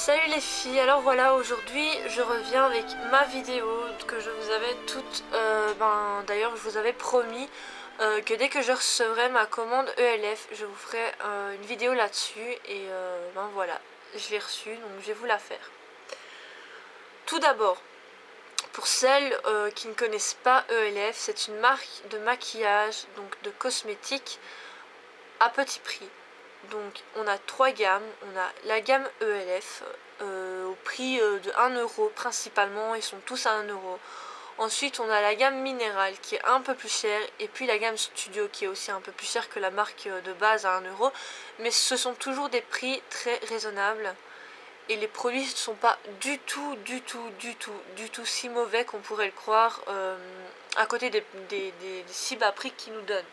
Salut les filles, alors voilà, aujourd'hui je reviens avec ma vidéo que je vous avais toute, d'ailleurs je vous avais promis que dès que je recevrai ma commande ELF, je vous ferai une vidéo là-dessus et voilà, je l'ai reçue donc je vais vous la faire. Tout d'abord, pour celles qui ne connaissent pas ELF, c'est une marque de maquillage, donc de cosmétiques à petit prix. Donc on a trois gammes, on a la gamme ELF au prix de 1 euro principalement, ils sont tous à 1 euro. Ensuite on a la gamme minérale qui est un peu plus chère et puis la gamme studio qui est aussi un peu plus chère que la marque de base à 1 euro. Mais ce sont toujours des prix très raisonnables et les produits ne sont pas du tout si mauvais qu'on pourrait le croire à côté des si bas prix qu'ils nous donnent.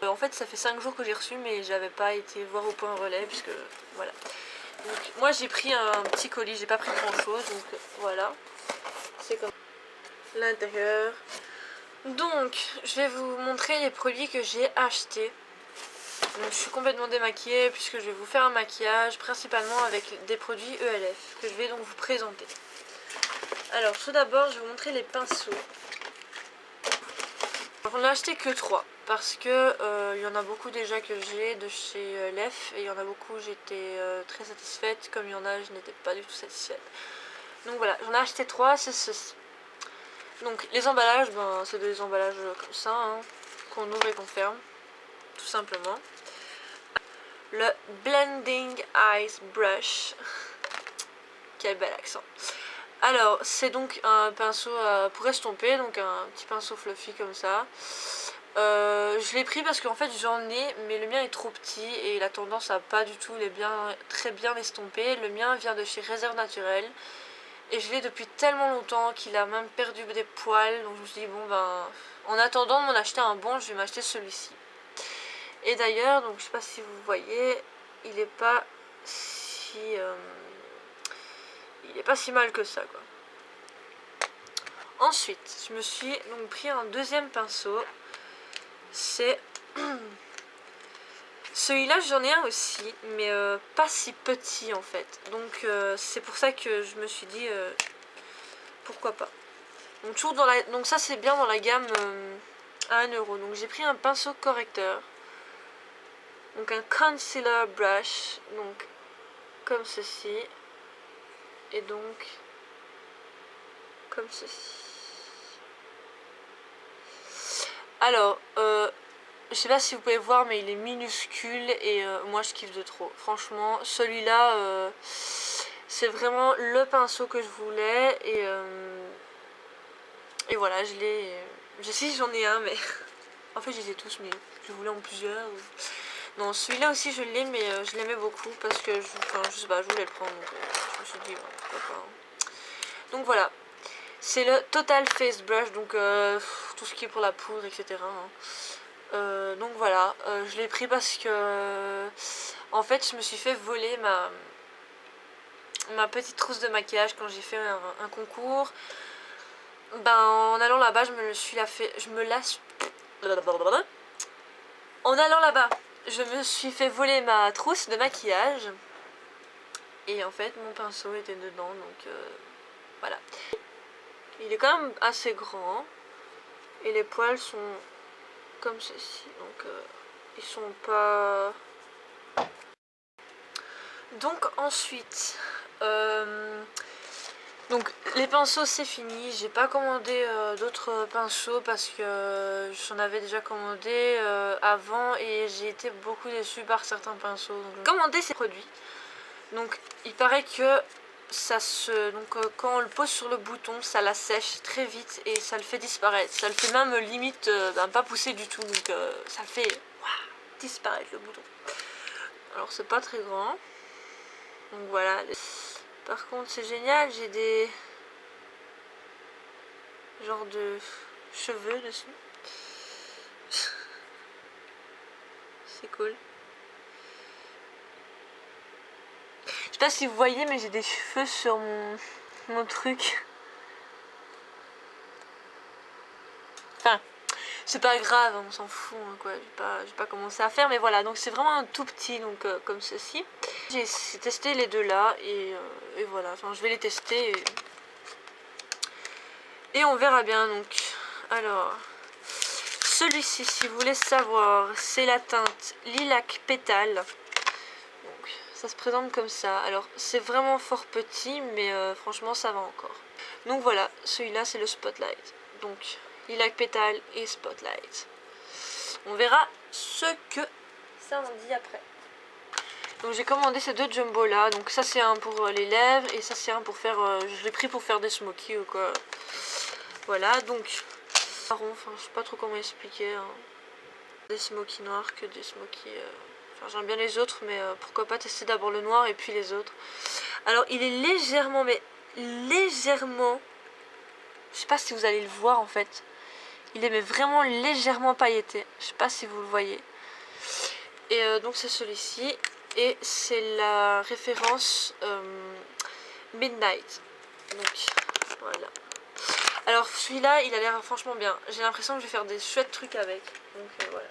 En fait ça fait 5 jours que j'ai reçu mais j'avais pas été voir au point relais puisque voilà. Donc moi j'ai pris un petit colis, j'ai pas pris grand chose donc voilà. C'est comme l'intérieur. Donc je vais vous montrer les produits que j'ai achetés. Donc je suis complètement démaquillée puisque je vais vous faire un maquillage principalement avec des produits ELF que je vais donc vous présenter. Alors tout d'abord je vais vous montrer les pinceaux. On n'a acheté que 3 parce que il y en a beaucoup déjà que j'ai de chez ELF et il y en a beaucoup j'étais très satisfaite, comme il y en a je n'étais pas du tout satisfaite. Donc voilà, j'en ai acheté 3, c'est ceci. Donc les emballages, c'est des emballages comme ça, hein, qu'on ouvre et qu'on ferme, tout simplement. Le Blending Eyes Brush, quel bel accent. Alors c'est donc un pinceau pour estomper, donc un petit pinceau fluffy comme ça. Je l'ai pris parce qu'en fait j'en ai mais le mien est trop petit et il a tendance à pas du tout très bien estomper. Le mien vient de chez Réserve Naturelle et je l'ai depuis tellement longtemps qu'il a même perdu des poils, donc je me suis dit bon en attendant de m'en acheter un bon, je vais m'acheter celui-ci. Et d'ailleurs, donc je sais pas si vous voyez, il est pas si mal que ça quoi. Ensuite je me suis donc pris un deuxième pinceau. C'est celui-là, j'en ai un aussi, mais pas si petit en fait. Donc c'est pour ça que je me suis dit pourquoi pas. Donc toujours donc ça c'est bien dans la gamme à 1 euro. Donc j'ai pris un pinceau correcteur. Donc un concealer brush, donc comme ceci. Et donc comme ceci. Alors je sais pas si vous pouvez voir mais il est minuscule et moi je kiffe de trop. Franchement celui-là c'est vraiment le pinceau que je voulais et voilà je l'ai. Je sais j'en ai un mais en fait je les ai tous mais je voulais en plusieurs. Non celui-là aussi je l'ai mais je l'aimais beaucoup parce que je sais pas je voulais le prendre donc je me suis dit pourquoi pas. Donc voilà. C'est le Total Face Brush, donc tout ce qui est pour la poudre, etc. Donc voilà, je l'ai pris parce que en fait je me suis fait voler ma petite trousse de maquillage quand j'ai fait un concours. En allant là-bas, en allant là-bas, je me suis fait voler ma trousse de maquillage. Et en fait, mon pinceau était dedans, donc voilà. Il est quand même assez grand et les poils sont comme ceci, donc ils sont pas. Donc ensuite donc les pinceaux c'est fini, j'ai pas commandé d'autres pinceaux parce que j'en avais déjà commandé avant et j'ai été beaucoup déçue par certains pinceaux, donc j'ai commandé ces produits. Donc il paraît que quand on le pose sur le bouton ça la sèche très vite et ça le fait disparaître, ça le fait même limite pas pousser du tout, donc ça fait disparaître le bouton. Alors c'est pas très grand, donc voilà. Par contre c'est génial, j'ai des genres de cheveux dessus. C'est cool. Je sais pas si vous voyez mais j'ai des cheveux sur mon truc. Enfin, c'est pas grave, on s'en fout hein, quoi. J'ai pas commencé à faire mais voilà, donc c'est vraiment un tout petit, donc comme ceci. J'ai testé les deux là et voilà, enfin je vais les tester et on verra bien. Donc alors celui-ci, si vous voulez savoir, c'est la teinte Lilac Pétale. Donc ça se présente comme ça. Alors c'est vraiment fort petit, mais franchement ça va encore. Donc voilà, celui-là c'est le Spotlight. Donc Lilac Pétale et Spotlight. On verra ce que ça en dit après. Donc j'ai commandé ces deux jumbo là. Donc ça c'est un pour les lèvres et ça c'est un pour faire... je l'ai pris pour faire des smokies ou quoi. Voilà, donc... Marron, enfin je sais pas trop comment expliquer. Hein. Des smokies noirs que des smokies... Enfin j'aime bien les autres, mais pourquoi pas tester d'abord le noir et puis les autres. Alors il est légèrement, mais légèrement... Je sais pas si vous allez le voir en fait. Il est mais vraiment légèrement pailleté. Je sais pas si vous le voyez. Et donc c'est celui-ci. Et c'est la référence Midnight. Donc voilà. Alors celui-là il a l'air franchement bien. J'ai l'impression que je vais faire des chouettes trucs avec. Donc voilà.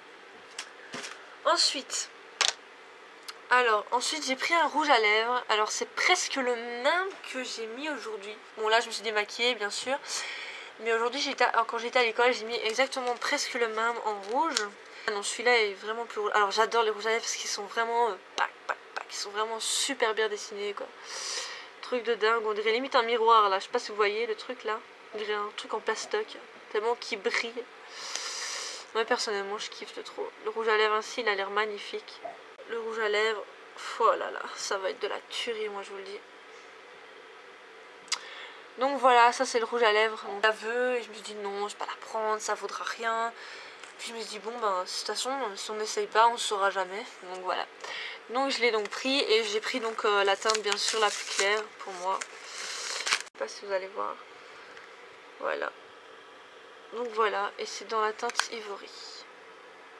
Ensuite j'ai pris un rouge à lèvres. Alors c'est presque le même que j'ai mis aujourd'hui. Bon là je me suis démaquillée bien sûr. Mais aujourd'hui quand j'étais à l'école j'ai mis exactement presque le même en rouge. Ah non celui-là est vraiment plus rouge. Alors j'adore les rouges à lèvres parce qu'ils sont vraiment qui sont vraiment super bien dessinés quoi. Truc de dingue, on dirait limite un miroir là, je sais pas si vous voyez le truc là, on dirait un truc en plastoc, tellement qu'il brille. Moi personnellement je kiffe de trop. Le rouge à lèvres ainsi il a l'air magnifique. Le rouge à lèvres, oh là là, ça va être de la tuerie moi je vous le dis. Donc voilà, ça c'est le rouge à lèvres, donc je la veux et je me suis dit non, je vais pas la prendre, ça vaudra rien. Puis je me suis dit bon ben de toute façon si on n'essaye pas on saura jamais, donc voilà. Donc je l'ai donc pris et j'ai pris donc la teinte bien sûr la plus claire pour moi. Je sais pas si vous allez voir. Voilà. Donc voilà, et c'est dans la teinte Ivory.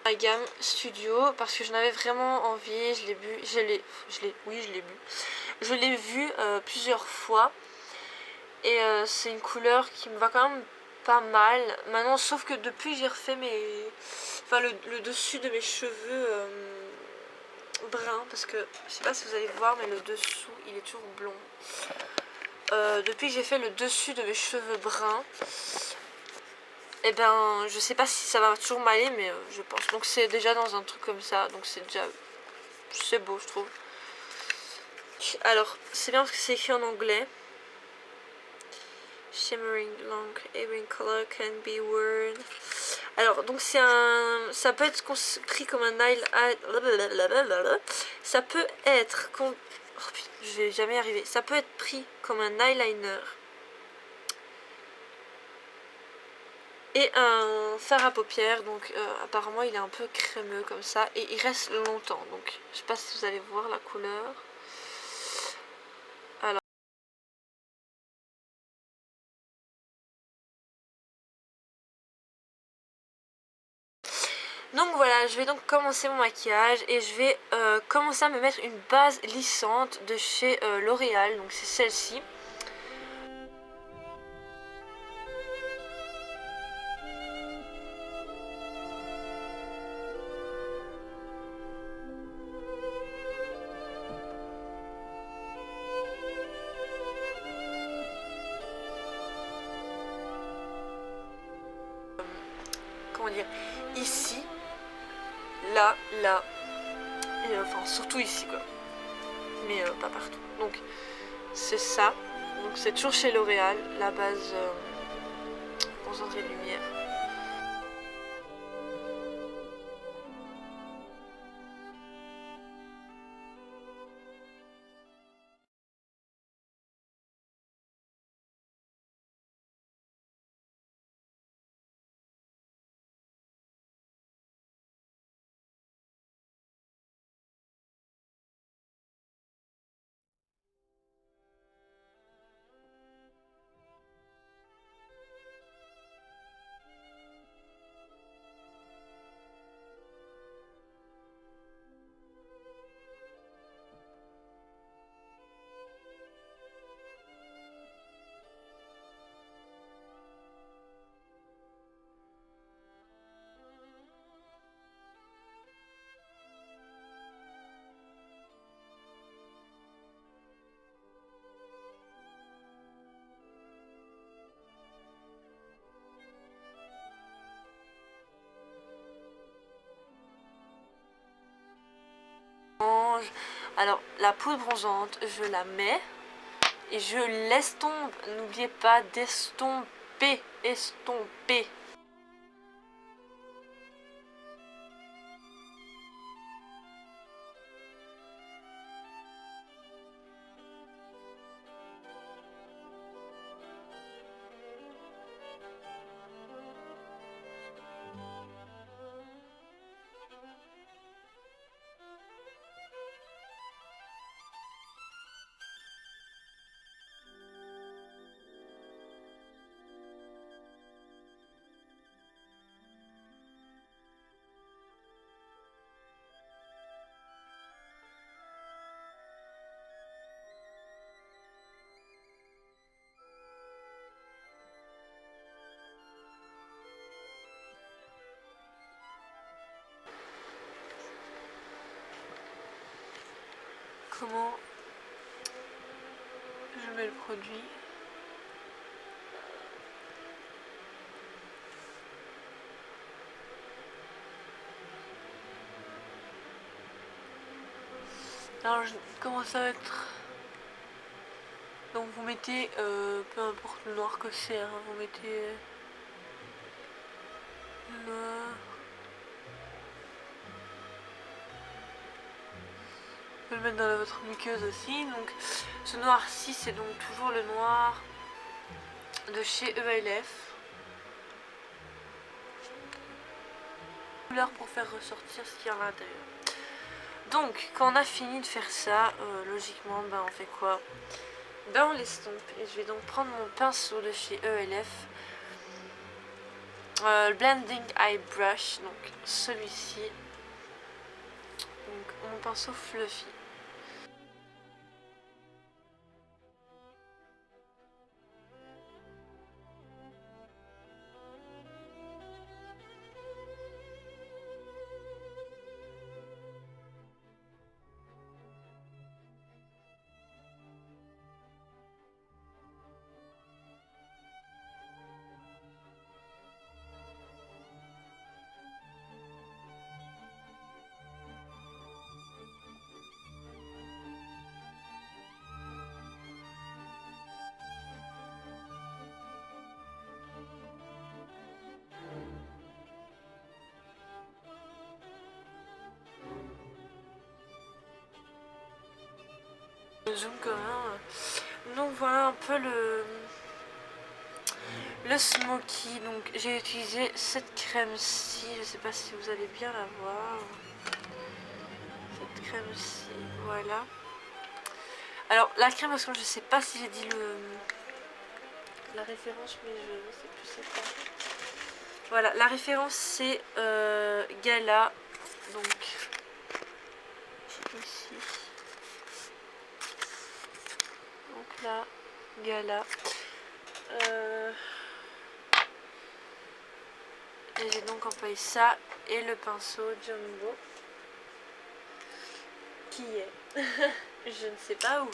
La gamme Studio parce que j'en avais vraiment envie, je l'ai bu, oui je l'ai bu. Je l'ai vu plusieurs fois et c'est une couleur qui me va quand même pas mal. Maintenant sauf que depuis j'ai refait enfin le dessus de mes cheveux brun parce que je sais pas si vous allez voir mais le dessous il est toujours blond. Depuis que j'ai fait le dessus de mes cheveux bruns, et ben je sais pas si ça va toujours m'aller mais je pense. Donc c'est déjà dans un truc comme ça, donc c'est beau je trouve. Alors c'est bien parce que c'est écrit en anglais. Shimmering long evening color can be worn. Alors donc ça peut être pris comme un ça peut être oh, putain, je vais jamais y arriver. Ça peut être pris comme un eyeliner et un fard à paupières. Donc apparemment il est un peu crémeux comme ça et il reste longtemps. Donc je sais pas si vous allez voir la couleur. Alors donc voilà, je vais donc commencer mon maquillage et je vais commencer à me mettre une base lissante de chez L'Oréal, donc c'est celle-ci. Comment dire, ici, là, et enfin surtout ici quoi, mais pas partout. Donc c'est ça, donc c'est toujours chez L'Oréal, la base concentrée de lumière. Alors la poudre bronzante, je la mets et je l'estompe. N'oubliez pas d'estomper, estomper. Comment je mets le produit? Alors comment ça va être? Donc vous mettez, peu importe le noir que c'est, hein, vous mettez le noir. Vous pouvez le mettre dans votre muqueuse aussi. Donc ce noir-ci, c'est donc toujours le noir de chez ELF. Couleur pour faire ressortir ce qu'il y a à l'intérieur. Donc quand on a fini de faire ça, logiquement, ben on fait quoi? Ben on l'estompe. Et je vais donc prendre mon pinceau de chez ELF. Le Blending Eye Brush, donc celui-ci. Donc mon pinceau fluffy. Zoom quand même. Donc voilà un peu le smoky. Donc j'ai utilisé cette crème-ci. Je sais pas si vous allez bien la voir. Cette crème-ci, voilà. Alors la crème, parce que je sais pas si j'ai dit la référence, mais je sais plus c'est quoi. Voilà, la référence c'est Gala. Donc ici. Donc là, Gala. Et j'ai donc employé ça et le pinceau Jumbo qui est je ne sais pas où.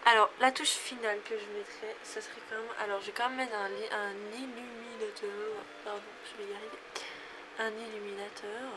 Alors la touche finale que je mettrai, ça serait quand même, alors je vais quand même mettre un illuminateur, pardon je vais y arriver, un illuminateur.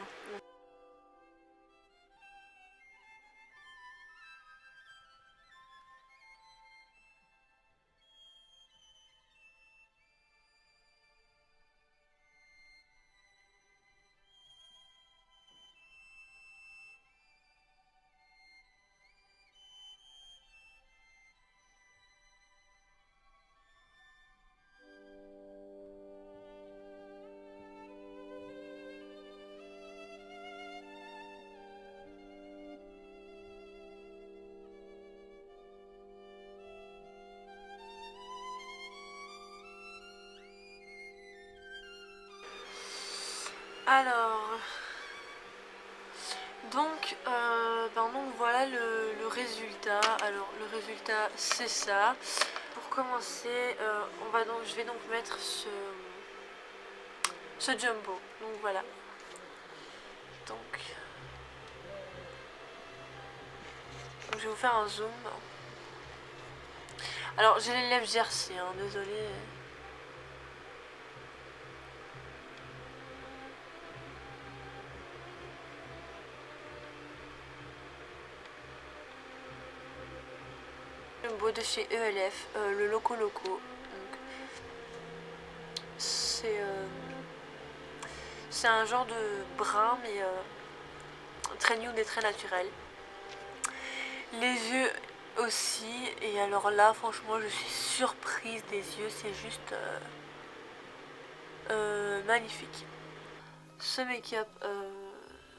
Alors donc, donc voilà le résultat. Alors le résultat c'est ça. Pour commencer, je vais donc mettre ce jumbo. Donc voilà. Donc je vais vous faire un zoom. Alors j'ai les lèvres gercées, hein, désolé. Rainbow de chez ELF, le Loco Loco. C'est un genre de brun mais très nude et très naturel. Les yeux aussi, et alors là franchement je suis surprise des yeux, c'est juste magnifique. Ce make-up,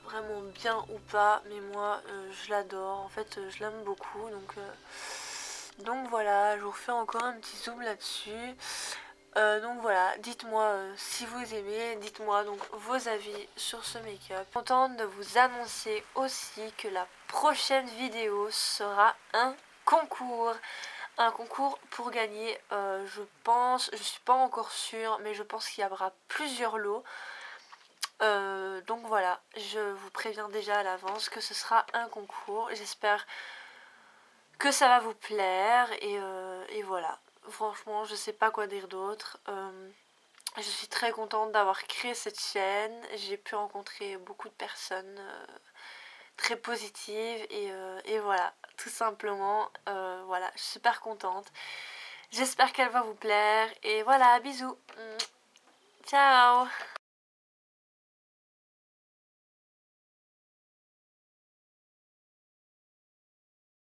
vraiment bien ou pas, mais moi je l'adore, en fait je l'aime beaucoup, donc voilà, je vous refais encore un petit zoom là-dessus. Donc voilà, dites-moi si vous aimez, dites-moi donc vos avis sur ce make-up. Contente de vous annoncer aussi que la prochaine vidéo sera un concours. Un concours pour gagner, je pense, je suis pas encore sûre, mais je pense qu'il y aura plusieurs lots. Donc voilà, je vous préviens déjà à l'avance que ce sera un concours. J'espère que ça va vous plaire et voilà. Franchement, je sais pas quoi dire d'autre. Je suis très contente d'avoir créé cette chaîne. J'ai pu rencontrer beaucoup de personnes très positives et voilà, tout simplement. Voilà, je suis super contente. J'espère qu'elle va vous plaire et voilà, bisous. Ciao.